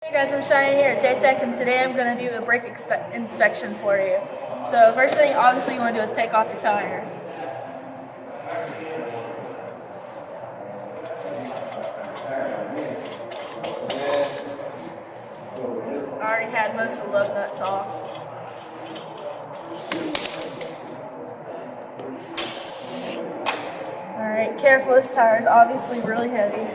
Hey guys, I'm Cheyenne here at JTech, and today I'm going to do a brake inspection for you. So first thing obviously you want to do is take off your tire. I already had most of the lug nuts off. Alright, careful, this tire is obviously really heavy.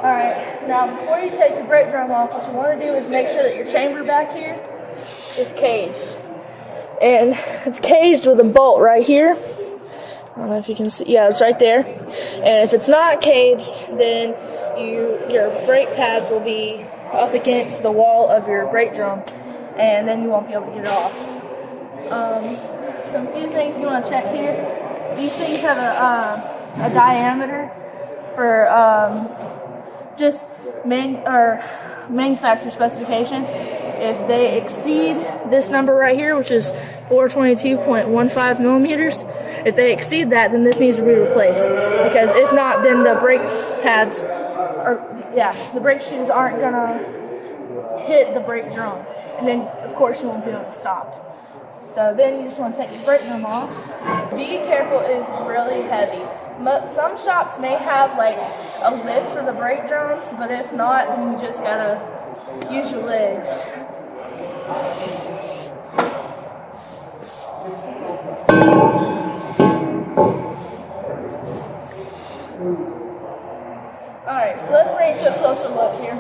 Alright, now before you take your brake drum off, what you want to do is make sure that your chamber back here is caged. And it's caged with a bolt right here. I don't know if you can see. Yeah, it's right there. And if it's not caged, then your brake pads will be up against the wall of your brake drum, and then you won't be able to get it off. Some few things you want to check here. These things have a diameter for just manufacturer specifications. If they exceed this number right here, which is 422.15 millimeters, if they exceed that, then this needs to be replaced. Because if not, then the brake pads, the brake shoes aren't gonna hit the brake drum, and then of course you won't be able to stop. So then you just want to take your brake drum off. Be careful, it is really heavy. Some shops may have like a lift for the brake drums, but if not, then you just gotta use your legs. Alright, so let's bring it to a closer look here.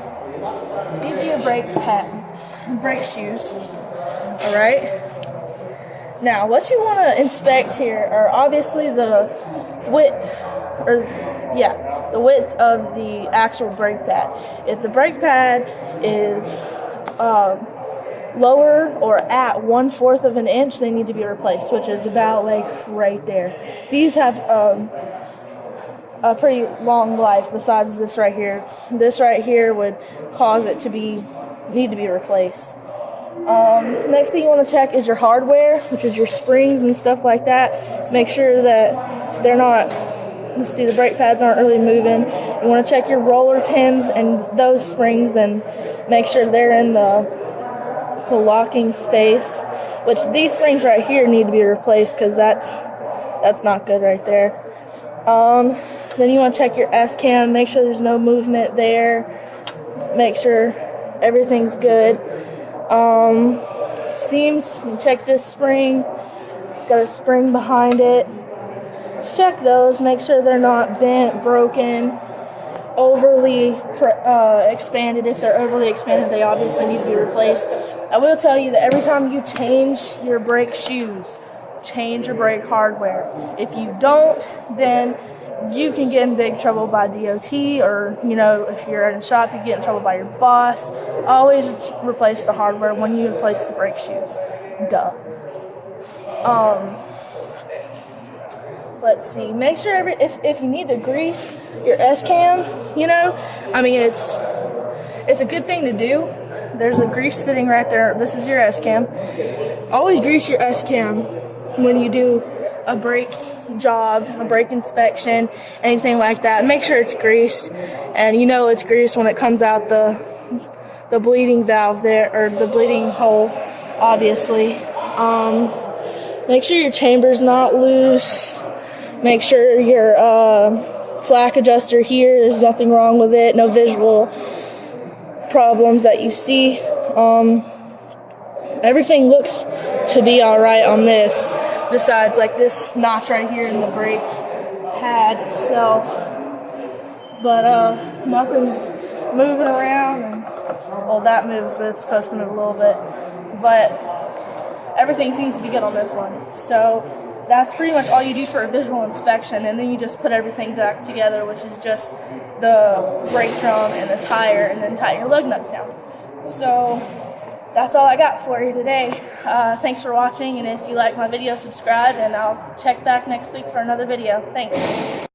These are your brake shoes. Alright? Now, what you want to inspect here are obviously the width of the actual brake pad. If the brake pad is lower or at 1/4 of an inch, they need to be replaced, which is about like right there. These have a pretty long life besides this right here. This right here would cause it to need to be replaced. Next thing you want to check is your hardware, which is your springs and stuff like that. Make sure that they're not, you see the brake pads aren't really moving. You want to check your roller pins and those springs and make sure they're in the locking space, which these springs right here need to be replaced because that's not good right there. Then you want to check your S-cam, make sure there's no movement there, make sure everything's good. Seams, you check this spring, it's got a spring behind it. Just check those, make sure they're not bent, broken, overly expanded. If they're overly expanded, they obviously need to be replaced. I will tell you that every time you change your brake shoes, change your brake hardware. If you don't, then you can get in big trouble by DOT, or if you're in a shop, you get in trouble by your boss. Always replace the hardware when you replace the brake shoes. Duh. Let's see. Make sure if you need to grease your S-cam, it's a good thing to do. There's a grease fitting right there. This is your S-cam. Always grease your S-cam when you do a brake job, a brake inspection, anything like that. Make sure it's greased, and it's greased when it comes out the bleeding valve there, or the bleeding hole, obviously. Make sure your chamber's not loose. Make sure your slack adjuster here, there's nothing wrong with it, no visual problems that you see. Everything looks to be alright on this, besides like this notch right here in the brake pad itself. But nothing's moving around, and well, that moves, but it's supposed to move a little bit. But everything seems to be good on this one. So that's pretty much all you do for a visual inspection, and then you just put everything back together, which is just the brake drum and the tire, and then tighten your lug nuts down. So that's all I got for you today. Thanks for watching, and if you like my video, subscribe, and I'll check back next week for another video. Thanks.